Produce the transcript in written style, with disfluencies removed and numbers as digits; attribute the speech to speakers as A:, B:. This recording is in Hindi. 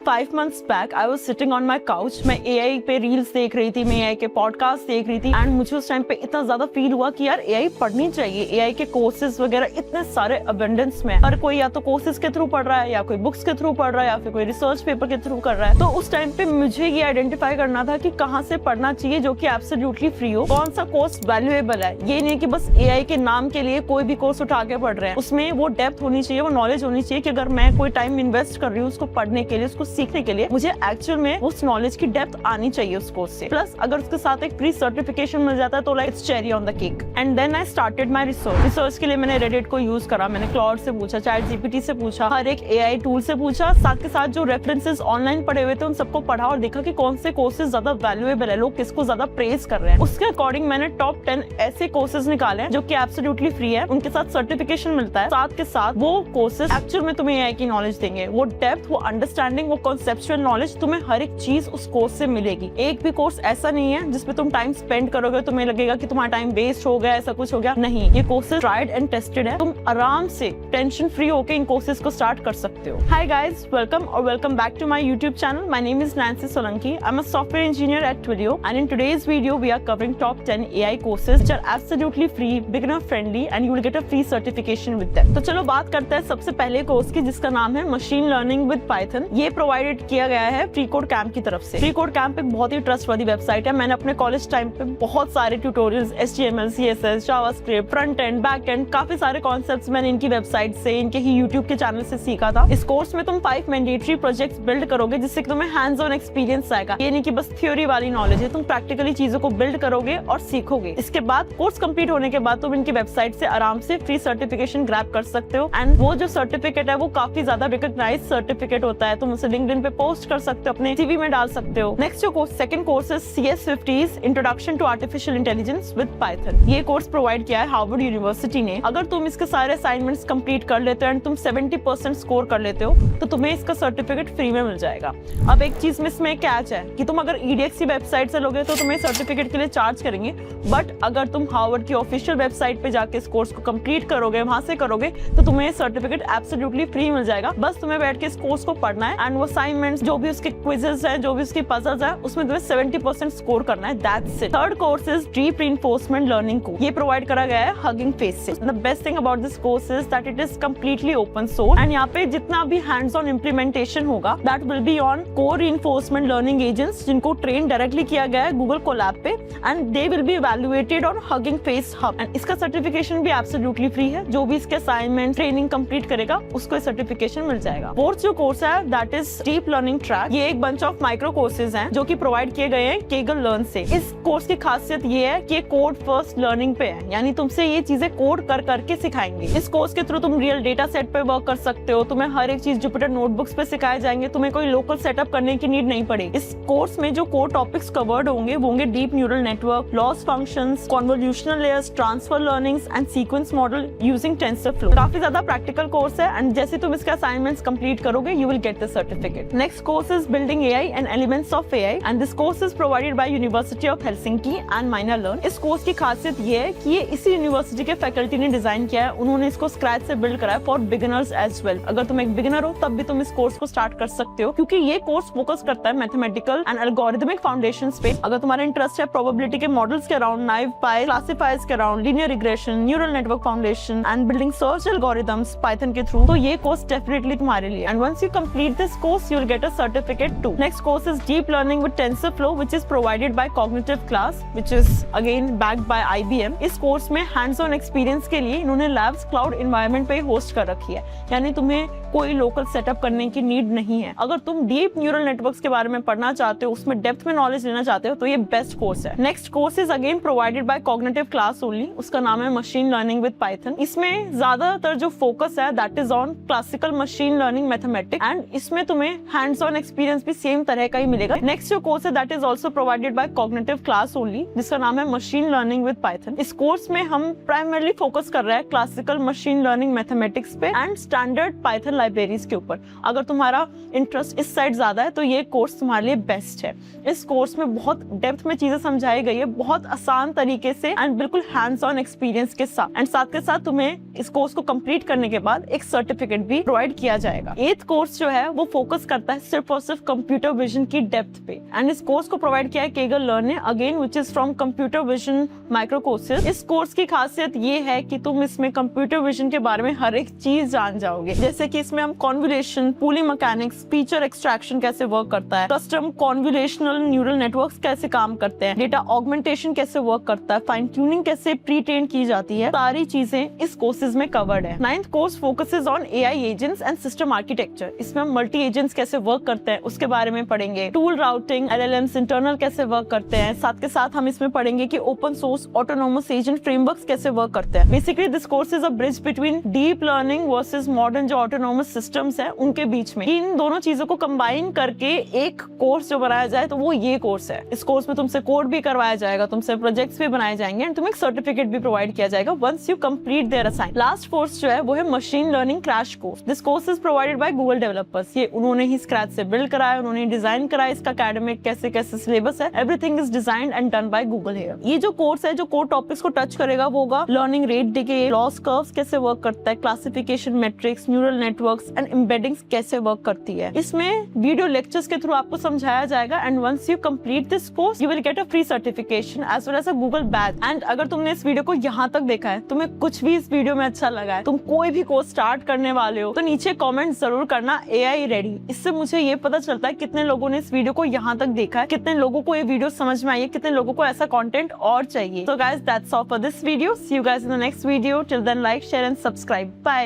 A: 5 months back I was sitting on my couch, मैं AI पे रील्स देख रही थी, मैं AI के पॉडकास्ट देख रही थी एंड मुझे उस टाइम पे इतना ज्यादा फील हुआ कि यार AI पढ़नी चाहिए। AI के कोर्सेज वगैरह इतने सारे अबंडेंस में, हर कोई या तो कोर्सेज के थ्रू पढ़ रहा है या कोई बुक्स के थ्रू पढ़ रहा है या फिर कोई रिसर्च पेपर के थ्रू कर रहा है। तो उस टाइम पे मुझे ये आइडेंटिफाई करना था कि कहाँ से पढ़ना चाहिए जो कि एब्सोल्युटली फ्री हो, कौन सा कोर्स वैल्यूएबल है। ये नहीं कि बस AI के नाम के लिए कोई भी कोर्स उठा के पढ़ रहे हैं, उसमें वो डेप्थ होनी चाहिए, वो नॉलेज होनी चाहिए कि अगर मैं कोई टाइम इन्वेस्ट कर रही हूँ उसको पढ़ने के लिए, उसको सीखने के लिए, मुझे एक्चुअल में उस नॉलेज की डेप्थ आनी चाहिए उस कोर्स से। प्लस अगर उसके साथ एक प्री सर्टिफिकेशन मिल जाता है तो like it's cherry on the cake. And then I started my research के लिए मैंने रेडिट को यूज करा, मैंने क्लाउड से पूछा, चैट जीपीटी से पूछा, हर एक AI टूल से पूछा, साथ के साथ जो रेफरेंसेस ऑनलाइन पढ़े हुए थे उन सबको पढ़ा और देखा कि कौन से कोर्सेज ज्यादा वैल्यूएबल है, लोग किसको ज्यादा प्रेज कर रहे हैं। उसके अकॉर्डिंग मैंने टॉप 10 ऐसे कोर्सेज निकाले हैं जो कि एब्सोल्युटली फ्री है, उनके साथ सर्टिफिकेशन मिलता है, साथ के साथ वो कोर्सेज एक्चुअल में तुम्हें AI की नॉलेज देंगे, वो डेप्थ, वो अंडरस्टैंडिंग, वो कॉन्सेप्चुअल नॉलेज, तुम्हें हर एक चीज उस कोर्स से मिलेगी। एक भी कोर्स ऐसा नहीं है जिसमें तुम टाइम स्पेंड करोगे तुम्हें लगेगा कि तुम्हारा टाइम वेस्ट हो गया, ऐसा कुछ हो गया, नहीं। ये कोर्सेज ट्राइड एंड टेस्टेड है, तुम आराम से टेंशन फ्री होकर इन कोर्सेज को स्टार्ट कर सकते हो। हाय गाइस, वेलकम और welcome back to my YouTube channel. My name is Nancy Solanki. I am a software engineer at Twilio and in today's video we are covering top 10 AI courses which are absolutely free, beginner friendly and you will get a free certification with them। तो चलो बात करते हैं सबसे पहले कोर्स की जिसका नाम है मशीन लर्निंग विद पाइथन। ये प्रोवाइडेड किया गया है फ्री कोड कैंप की तरफ से। फ्री कोड कैंप एक बहुत ही ट्रस्टवर्दी वेबसाइट है। मैंने अपने कॉलेज टाइम पे बहुत सारे tutorials, HTML, CSS, JavaScript, front end, back and, काफी सारे कॉन्सेप्ट्स मैंने इनकी वेबसाइट से, इनके ही यूट्यूब के चैनल से सीखा था। इस कोर्स में तुम 5 मैंडेटरी प्रोजेक्ट्स बिल्ड करोगे जिससे तुम्हें हैंड्स ऑन एक्सपीरियंस आएगा। ये नहीं कि बस थ्योरी वाली नॉलेज है, तुम प्रैक्टिकली चीजों को बिल्ड करोगे और सीखोगे। इसके बाद कोर्स कंप्लीट होने के बाद तुम इनकी वेबसाइट से आराम से फ्री सर्टिफिकेशन ग्रैब कर सकते हो एंड वो जो सर्टिफिकेट है वो काफी ज्यादा रिकॉग्नाइज्ड सर्टिफिकेट होता है। तुम उसे लिंक्डइन पे पोस्ट कर सकते हो, अपने CV में डाल सकते हो। नेक्स्ट जो कोर्स, सेकंड कोर्स है CS50's introduction to artificial intelligence with Python. ये कोर्स प्रोवाइड किया है हार्वर्ड यूनिवर्सिटी ने। अगर तुम इसके सारे असाइनमेंट्स कंप्लीट कर लेते हो एंड तुम 70% स्कोर कर लेते हो तो तुम्हें इसका सर्टिफिकेट फ्री में मिल जाएगा। अब एक चीज में इसमें कैच है कि तुम अगर EDX की वेबसाइट से लोगे तो तुम्हें सर्टिफिकेट के लिए चार्ज करेंगे, बट अगर तुम हार्वर्ड की ऑफिशियल वेबसाइट पे जाके इस कोर्स को कंप्लीट करोगे, वहां से करोगे तो तुम्हें सर्टिफिकेट एब्सोल्युटली फ्री मिल जाएगा। बस तुम्हें बैठ के इस कोर्स को पढ़ना है एंड वो असाइनमेंट्स, जो भी उसके क्विजेस हैं, जो भी उसकी पजल्स हैं, उसमें तुम्हें 70% स्कोर करना है। That's it. Third course is deep reinforcement learning course. ये प्रोवाइड करा गया है हगिंग फेस से। The best thing about this course is that it is completely open source and यहाँ पे जितना भी हैंड्स ऑन इम्प्लीमेंटेशन होगा that will be on core reinforcement learning agents जिनको ट्रेन डायरेक्टली किया गया है गूगल कोलैब पे and they will be evaluated on hugging face hub and इसका सर्टिफिकेशन भी एब्सोल्युटली फ्री है। जो भी इसके असाइनमेंट, ट्रेनिंग कंप्लीट करेगा उसको सर्टिफिकेशन मिल जाएगा। फोर्थ जो कोर्स है that is deep learning track. ये एक बंच ऑफ माइक्रो कोर्सेज हैं जो कि प्रोवाइड किए गए हैं केगल लर्न से। इस कोर्स की खासियत ये है कि कोड फर्स्ट लर्निंग पे है, यानी तुमसे ये चीजें कोड कर करके सिखाएंगे। इस कोर्स के थ्रू तुम रियल डेटा सेट पे वर्क कर सकते हो, तुम्हें हर एक चीज जुपिटर नोटबुक्स पे सिखाए जाएंगे, तुम्हें कोई लोकल सेटअप करने की नीड नहीं पड़ेगी। इस कोर्स में जो कोर टॉपिक्स कवर्ड होंगे वो होंगे deep neural network, loss functions, convolutional layers, transfer learnings and sequence model using TensorFlow. काफी ज्यादा प्रैक्टिकल कोर्स है एंड जैसे तुम इसके असाइनमेंट्स कंप्लीट करोगे you will get the certificate. Next course is building AI and elements of AI and this course is provided bye university of Helsinki and minor learn. इस कोर्स की खासियत ये है कि ये इसी यूनिवर्सिटी के फैकल्टी ने डिजाइन किया है, उन्होंने इसको स्क्रैच से बिल्ड करा है फॉर बिगिनर्स एज वेल। अगर तुम एक बिगिनर हो तब भी तुम इस कोर्स को स्टार्ट कर सकते हो क्योंकि ये कोर्स फोकस करता है मैथमेटिकल एंड एल्गोरिथमिक फाउंडेशंस पे। अगर तुम्हारा इंटरेस्ट है प्रोबेबिलिटी के मॉडल्स के अराउंड, नाइव पाई, क्लासिफायर्स के around, linear regression, neural network foundation and building search algorithms Python के थ्रू, तो ये कोर्स डेफिनेटली तुम्हारे लिए। And once you complete this course you will get a certificate too. Next course is deep learning with TensorFlow which is provided by cognitive class which is again backed by IBM। इस कोर्स में हैंड्स ऑन एक्सपीरियंस के लिए इन्होंने लैब्स क्लाउड एनवायरनमेंट पे होस्ट कर रखी है, यानी तुम्हें कोई लोकल सेटअप करने की नीड नहीं है। अगर तुम डीप न्यूरल नेटवर्क्स के बारे में पढ़ना चाहते हो, उसमें डेप्थ में नॉलेज लेना चाहते हो तो ये बेस्ट कोर्स है। Next course is again provided by cognitive class only, उसका नाम है मशीन लर्निंग विद पाइथन। इसमें ज्यादातर जो फोकस है that is on classical machine learning mathematics and इसमें तुम्हें हैंड्स ऑन एक्सपीरियंस भी सेम तरह का ही मिलेगा। नेक्स्ट जो कोर्स है that is also provided by cognitive class only जिसका नाम है मशीन लर्निंग विद पाइथन। इस कोर्स में हम प्राइमरली फोकस कर रहे हैं क्लासिकल मशीन लर्निंग मैथमेटिक्स पे एंड स्टैंडर्ड पाइथन लाइब्रेरीज के ऊपर। अगर तुम्हारा इंटरेस्ट इस साइड ज्यादा है तो ये कोर्स तुम्हारे लिए बेस्ट है। इस कोर्स में बहुत डेप्थ में चीजें समझाई गई है, बहुत आसान तरीके से एंड बिल्कुल हैंड्स ऑन एक्सपीरियंस के साथ। एंड साथ के साथ तुम्हें इस कोर्स को कंप्लीट करने के बाद एक सर्टिफिकेट भी प्रोवाइड किया जाएगा। 8th कोर्स जो है वो फोकस फोकस करता है सिर्फ और सिर्फ कंप्यूटर विजन की डेप्थ पे। एंड इस कोर्स को प्रोवाइड किया है केगल लर्न ने, again which is from computer vision micro courses. इस कोर्स की खासियत ये है कि तुम इसमें कंप्यूटर विजन के बारे में हर एक चीज जान जाओगे, जैसे कि इसमें हम convolution, pooling mechanics, feature extraction कैसे वर्क करता है, कस्टम कॉन्वोल्यूशनल न्यूरल नेटवर्क्स कैसे काम करते हैं, डेटा ऑगमेंटेशन कैसे वर्क करता है, फाइन ट्यूनिंग कैसे प्री ट्रेन की जाती है, सारी चीजें इस कोर्सेज में कवर्ड है। 9th course focuses on AI agents and system architecture. इसमें हम मल्टी एजेंट्स कैसे वर्क करते हैं उसके बारे में पढ़ेंगे, टूल राउटिंग, एलएलएम्स इंटरनल कैसे वर्क करते हैं, साथ के साथ हम इसमें पढ़ेंगे कि open source autonomous agent frameworks कैसे वर्क करते हैं। Basically this course is a bridge between deep learning versus modern जो ऑटोनोमस सिस्टम्स है उनके बीच में। इन दोनों चीजों को कंबाइन करके एक कोर्स जो बनाया जाए तो वो ये कोर्स है। इस कोर्स में तुमसे कोड भी करवाया जाएगा, तुमसे प्रोजेक्ट्स भी बनाए जाएंगे एंड तुम्हें एक सर्टिफिकेट भी प्रोवाइड किया जाएगा once you complete their assignment. Last course जो है वो है machine learning crash course. This course is provided by Google developers. ये उन्होंने ही स्क्रैच से बिल्ड कराया, उन्होंने डिजाइन कराया, इसका एकेडमिक कैसे कैसे सिलेबस है, everything is designed and done by Google here. ये जो कोर्स है जो कोर टॉपिक्स को टच करेगा वो होगा learning rate decay, loss curves कैसे वर्क करता है, classification matrix, neural networks and embeddings कैसे वर्क करती है। इसमें वीडियो लेक्चर्स के थ्रू आपको समझाया जाएगा and once you complete this course you will get a free certification as well as a Google badge. And अगर तुमने इस वीडियो को यहाँ तक देखा है, तुम्हें कुछ भी इस वीडियो में अच्छा लगा है, तुम कोई भी कोर्स स्टार्ट करने वाले हो, तो नीचे कमेंट जरूर करना AI रेडी। इससे मुझे ये पता चलता है कितने लोगों ने इस वीडियो को यहाँ तक देखा है, कितने लोगों को ये वीडियो समझ में आई है, कितने लोगों को ऐसा कंटेंट और चाहिए। So guys, that's all for this video. See you guys in the next video. Till then, like, share and subscribe. Bye.